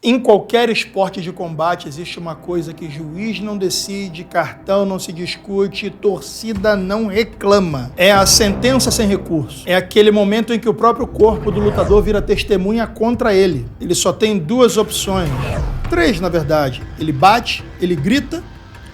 Em qualquer esporte de combate existe uma coisa que juiz não decide, cartão não se discute, torcida não reclama. É a sentença sem recurso. É aquele momento em que o próprio corpo do lutador vira testemunha contra ele. Ele só tem duas opções. Três, na verdade. Ele bate, ele grita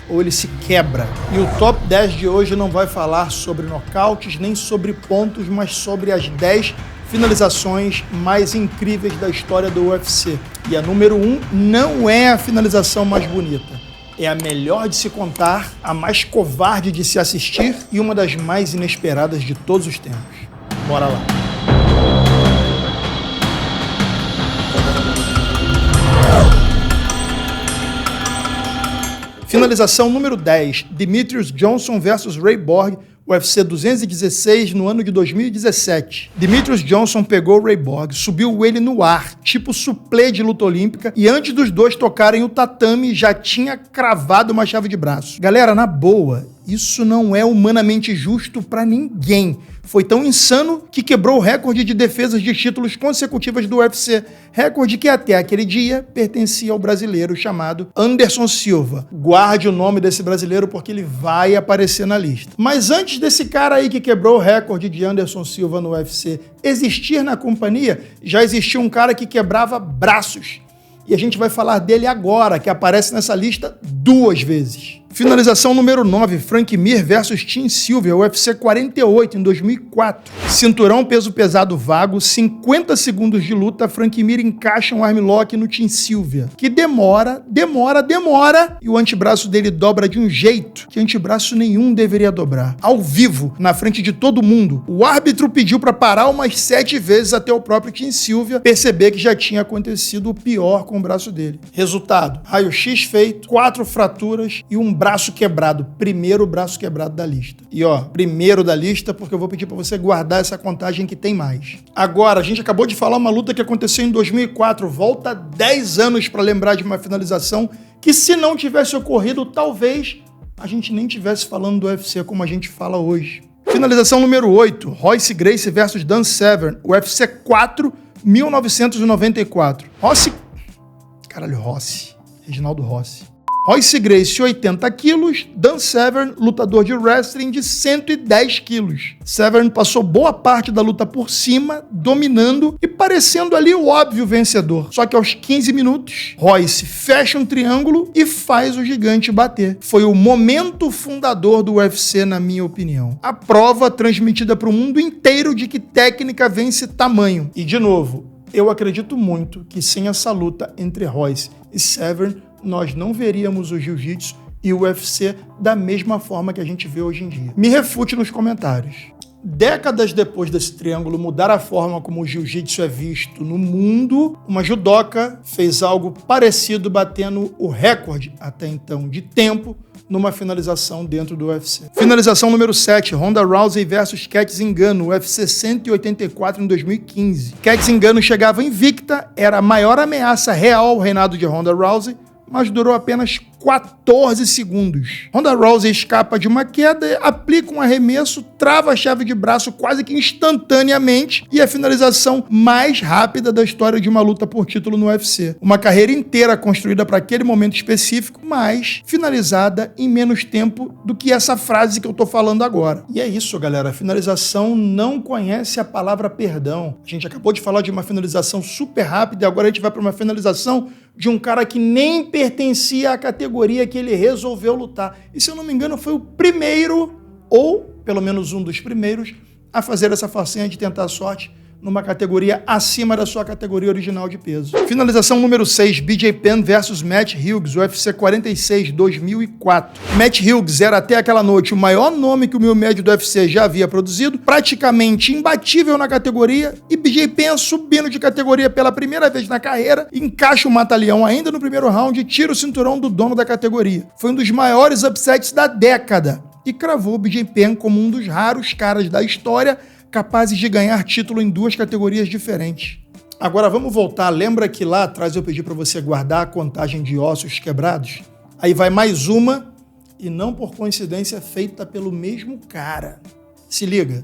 ou ele se quebra. E o Top 10 de hoje não vai falar sobre nocautes nem sobre pontos, mas sobre as 10 finalizações mais incríveis da história do UFC. E a número 1 não é a finalização mais bonita. É a melhor de se contar, a mais covarde de se assistir e uma das mais inesperadas de todos os tempos. Bora lá. Finalização número 10, Demetrious Johnson versus Ray Borg, UFC 216 no ano de 2017. Demetrious Johnson pegou o Ray Borg, subiu ele no ar, tipo suplê de luta olímpica, e antes dos dois tocarem o tatame, já tinha cravado uma chave de braço. Galera, na boa, isso não é humanamente justo pra ninguém. Foi tão insano que quebrou o recorde de defesas de títulos consecutivas do UFC, recorde que até aquele dia pertencia ao brasileiro chamado Anderson Silva. Guarde o nome desse brasileiro porque ele vai aparecer na lista. Mas antes desse cara aí que quebrou o recorde de Anderson Silva no UFC existir na companhia, já existia um cara que quebrava braços. E a gente vai falar dele agora, que aparece nessa lista 2 vezes. Finalização número 9, Frank Mir versus Tim Sylvia, UFC 48, em 2004. Cinturão peso pesado vago, 50 segundos de luta, Frank Mir encaixa um armlock no Tim Sylvia, que demora, e o antebraço dele dobra de um jeito que antebraço nenhum deveria dobrar. Ao vivo, na frente de todo mundo, o árbitro pediu para parar umas 7 vezes até o próprio Tim Sylvia perceber que já tinha acontecido o pior com o braço dele. Resultado, raio-x feito, 4 fraturas e um braço quebrado, primeiro braço quebrado da lista. E ó, primeiro da lista porque eu vou pedir pra você guardar essa contagem que tem mais. Agora, a gente acabou de falar uma luta que aconteceu em 2004, volta 10 anos pra lembrar de uma finalização que se não tivesse ocorrido, talvez a gente nem tivesse falando do UFC como a gente fala hoje. Finalização número 8, Royce Gracie versus Dan Severn, UFC 4, 1994. Reginaldo Rossi. Royce Gracie, 80 quilos, Dan Severn, lutador de wrestling de 110 quilos. Severn passou boa parte da luta por cima, dominando e parecendo ali o óbvio vencedor. Só que aos 15 minutos, Royce fecha um triângulo e faz o gigante bater. Foi o momento fundador do UFC, na minha opinião. A prova transmitida para o mundo inteiro de que técnica vence tamanho. E, de novo, eu acredito muito que sem essa luta entre Royce e Severn, nós não veríamos o jiu-jitsu e o UFC da mesma forma que a gente vê hoje em dia. Me refute nos comentários. Décadas depois desse triângulo mudar a forma como o jiu-jitsu é visto no mundo, uma judoca fez algo parecido, batendo o recorde até então de tempo numa finalização dentro do UFC. Finalização número 7, Ronda Rousey versus Cat Zingano, UFC 184 em 2015. Cat Zingano chegava invicta, era a maior ameaça real ao reinado de Ronda Rousey, mas durou apenas 14 segundos. Ronda Rousey escapa de uma queda, aplica um arremesso, trava a chave de braço quase que instantaneamente e a finalização mais rápida da história de uma luta por título no UFC. Uma carreira inteira construída para aquele momento específico, mas finalizada em menos tempo do que essa frase que eu tô falando agora. E é isso, galera. A finalização não conhece a palavra perdão. A gente acabou de falar de uma finalização super rápida e agora a gente vai para uma finalização de um cara que nem pertencia à categoria que ele resolveu lutar. E se eu não me engano, foi o primeiro, ou pelo menos um dos primeiros, a fazer essa façanha de tentar a sorte numa categoria acima da sua categoria original de peso. Finalização número 6, BJ Penn versus Matt Hughes, UFC 46, 2004. Matt Hughes era até aquela noite o maior nome que o meio médio do UFC já havia produzido, praticamente imbatível na categoria, e BJ Penn subindo de categoria pela primeira vez na carreira, encaixa o mata-leão ainda no primeiro round e tira o cinturão do dono da categoria. Foi um dos maiores upsets da década e cravou o BJ Penn como um dos raros caras da história capazes de ganhar título em 2 categorias diferentes. Agora vamos voltar, lembra que lá atrás eu pedi para você guardar a contagem de ossos quebrados? Aí vai mais uma, e não por coincidência, feita pelo mesmo cara. Se liga.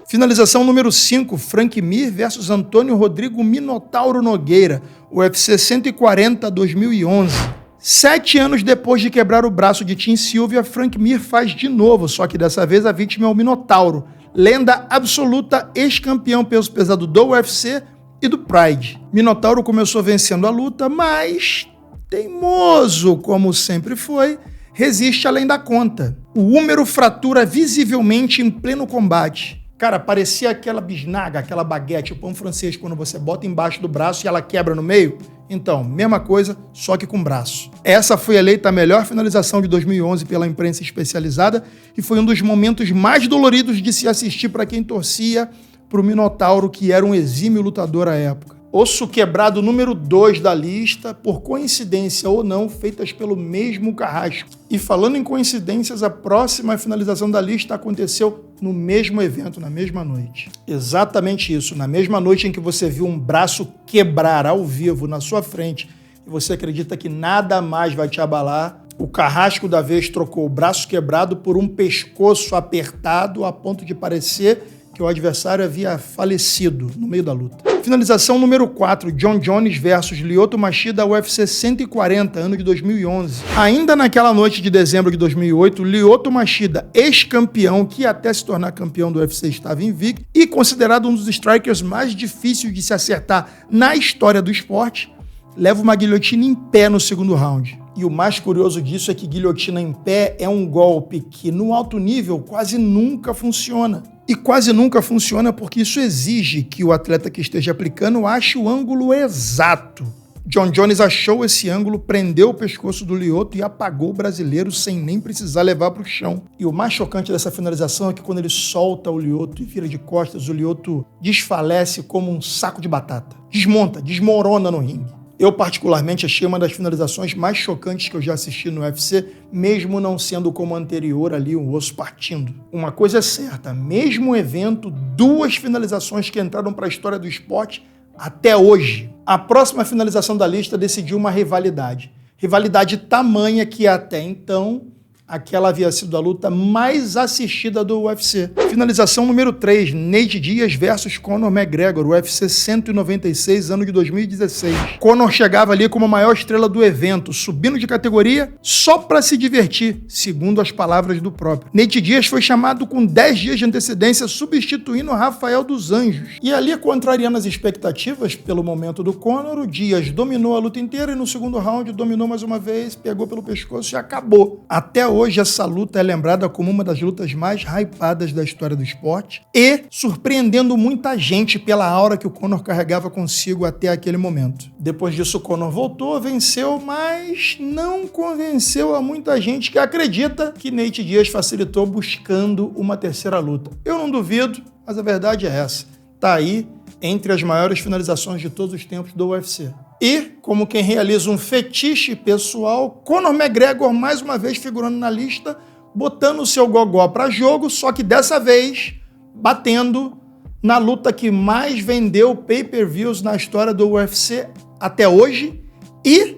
Finalização número 5, Frank Mir versus Antônio Rodrigo Minotauro Nogueira, UFC 140 2011. 7 anos depois de quebrar o braço de Tim Sylvia, Frank Mir faz de novo, só que dessa vez a vítima é o Minotauro, lenda absoluta, ex-campeão peso pesado do UFC e do Pride. Minotauro começou vencendo a luta, mas, teimoso como sempre foi, resiste além da conta. O húmero fratura visivelmente em pleno combate. Cara, parecia aquela bisnaga, aquela baguete, o pão francês, quando você bota embaixo do braço e ela quebra no meio. Então, mesma coisa, só que com braço. Essa foi eleita a melhor finalização de 2011 pela imprensa especializada e foi um dos momentos mais doloridos de se assistir para quem torcia para o Minotauro, que era um exímio lutador à época. Osso quebrado número 2 da lista, por coincidência ou não, feitas pelo mesmo Carrasco. E falando em coincidências, a próxima finalização da lista aconteceu no mesmo evento, na mesma noite. Exatamente isso, na mesma noite em que você viu um braço quebrar ao vivo na sua frente e você acredita que nada mais vai te abalar, o Carrasco da vez trocou o braço quebrado por um pescoço apertado a ponto de parecer que o adversário havia falecido no meio da luta. Finalização número 4, John Jones versus Lyoto Machida, UFC 140, ano de 2011. Ainda naquela noite de dezembro de 2008, Lyoto Machida, ex-campeão, que até se tornar campeão do UFC estava invicto e considerado um dos strikers mais difíceis de se acertar na história do esporte, leva uma guilhotina em pé no segundo round. E o mais curioso disso é que guilhotina em pé é um golpe que, no alto nível, quase nunca funciona. E quase nunca funciona porque isso exige que o atleta que esteja aplicando ache o ângulo exato. John Jones achou esse ângulo, prendeu o pescoço do Lyoto e apagou o brasileiro sem nem precisar levar para o chão. E o mais chocante dessa finalização é que quando ele solta o Lyoto e vira de costas, o Lyoto desfalece como um saco de batata. Desmonta, desmorona no ringue. Eu, particularmente, achei uma das finalizações mais chocantes que eu já assisti no UFC, mesmo não sendo como a anterior ali, um osso partindo. Uma coisa é certa, mesmo evento, 2 finalizações que entraram para a história do esporte até hoje. A próxima finalização da lista decidiu uma rivalidade. Rivalidade tamanha que até então aquela havia sido a luta mais assistida do UFC. Finalização número 3, Nate Diaz versus Conor McGregor, UFC 196, ano de 2016. Conor chegava ali como a maior estrela do evento, subindo de categoria só para se divertir, segundo as palavras do próprio. Nate Diaz foi chamado com 10 dias de antecedência, substituindo Rafael dos Anjos. E ali, contrariando as expectativas pelo momento do Conor, o Diaz dominou a luta inteira e no segundo round dominou mais uma vez, pegou pelo pescoço e acabou. Até hoje, essa luta é lembrada como uma das lutas mais hypadas da história do esporte e surpreendendo muita gente pela aura que o Conor carregava consigo até aquele momento. Depois disso, o Conor voltou, venceu, mas não convenceu a muita gente que acredita que Nate Diaz facilitou buscando uma terceira luta. Eu não duvido, mas a verdade é essa. Tá aí entre as maiores finalizações de todos os tempos do UFC. E, como quem realiza um fetiche pessoal, Conor McGregor mais uma vez figurando na lista, botando o seu gogó para jogo, só que dessa vez batendo na luta que mais vendeu pay-per-views na história do UFC até hoje e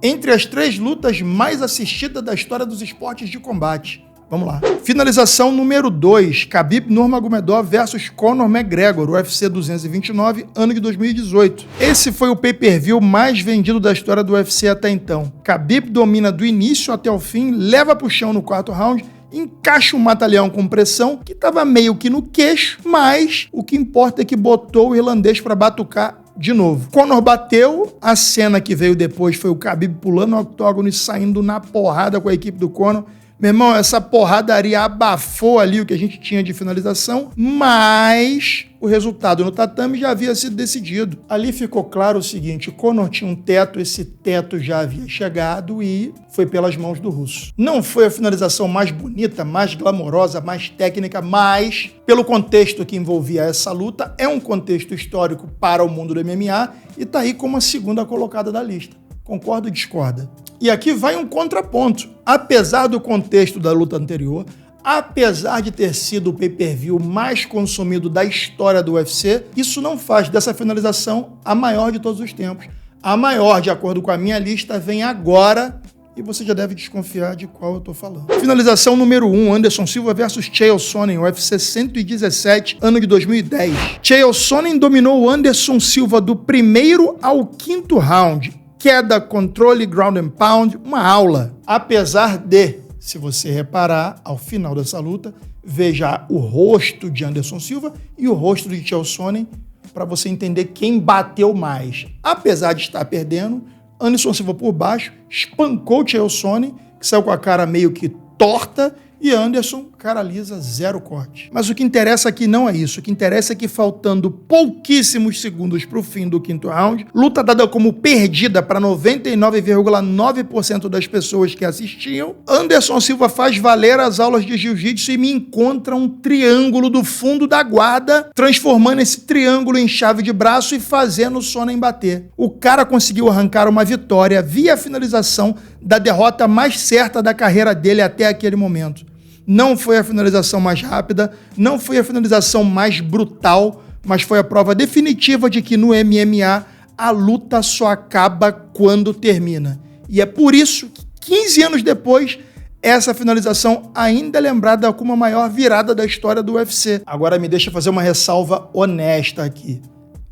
entre as 3 lutas mais assistidas da história dos esportes de combate. Vamos lá. Finalização número 2, Khabib Nurmagomedov versus Conor McGregor, UFC 229, ano de 2018. Esse foi o pay-per-view mais vendido da história do UFC até então. Khabib domina do início até o fim, leva pro chão no 4º round, encaixa um mata-leão com pressão, que estava meio que no queixo, mas o que importa é que botou o irlandês para batucar de novo. Conor bateu, a cena que veio depois foi o Khabib pulando no octógono e saindo na porrada com a equipe do Conor. Meu irmão, essa porradaria abafou ali o que a gente tinha de finalização, mas o resultado no tatame já havia sido decidido. Ali ficou claro o seguinte, o Conor tinha um teto, esse teto já havia chegado e foi pelas mãos do russo. Não foi a finalização mais bonita, mais glamourosa, mais técnica, mas pelo contexto que envolvia essa luta, é um contexto histórico para o mundo do MMA e tá aí como a segunda colocada da lista. Concorda ou discorda? E aqui vai um contraponto. Apesar do contexto da luta anterior, apesar de ter sido o pay-per-view mais consumido da história do UFC, isso não faz dessa finalização a maior de todos os tempos. A maior, de acordo com a minha lista, vem agora e você já deve desconfiar de qual eu tô falando. Finalização número 1, Anderson Silva versus Chael Sonnen, UFC 117, ano de 2010. Chael Sonnen dominou o Anderson Silva do primeiro ao quinto round. Queda, controle, ground and pound, uma aula. Apesar de, se você reparar, ao final dessa luta, veja o rosto de Anderson Silva e o rosto de Chael Sonnen para você entender quem bateu mais. Apesar de estar perdendo, Anderson Silva por baixo espancou Chael Sonnen, que saiu com a cara meio que torta, e Anderson, cara lisa, 0 corte. Mas o que interessa aqui não é isso. O que interessa é que, faltando pouquíssimos segundos para o fim do quinto round, luta dada como perdida para 99,9% das pessoas que assistiam, Anderson Silva faz valer as aulas de jiu-jitsu e me encontra um triângulo do fundo da guarda, transformando esse triângulo em chave de braço e fazendo o Sonnen bater. O cara conseguiu arrancar uma vitória via finalização da derrota mais certa da carreira dele até aquele momento. Não foi a finalização mais rápida, não foi a finalização mais brutal, mas foi a prova definitiva de que no MMA a luta só acaba quando termina. E é por isso que 15 anos depois, essa finalização ainda é lembrada como a maior virada da história do UFC. Agora me deixa fazer uma ressalva honesta aqui.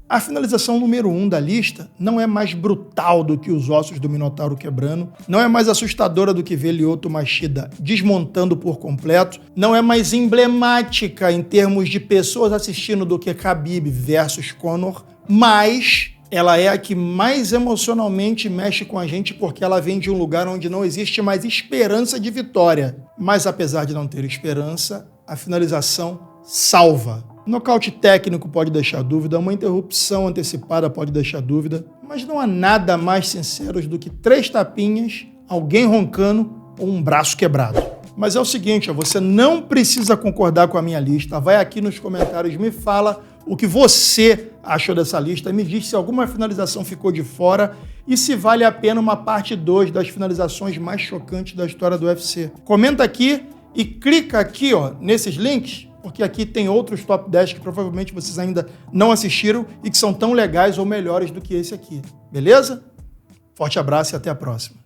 A finalização número 1 da lista não é mais brutal do que os ossos do Minotauro quebrando, não é mais assustadora do que ver Lyoto Machida desmontando por completo, não é mais emblemática em termos de pessoas assistindo do que Khabib versus Conor, mas ela é a que mais emocionalmente mexe com a gente porque ela vem de um lugar onde não existe mais esperança de vitória. Mas apesar de não ter esperança, a finalização salva. Nocaute técnico pode deixar dúvida, uma interrupção antecipada pode deixar dúvida, mas não há nada mais sincero do que 3 tapinhas, alguém roncando ou um braço quebrado. Mas é o seguinte, você não precisa concordar com a minha lista, vai aqui nos comentários, me fala o que você achou dessa lista, me diz se alguma finalização ficou de fora e se vale a pena uma parte 2 das finalizações mais chocantes da história do UFC. Comenta aqui e clica aqui, nesses links, porque aqui tem outros top 10 que provavelmente vocês ainda não assistiram e que são tão legais ou melhores do que esse aqui. Beleza? Forte abraço e até a próxima.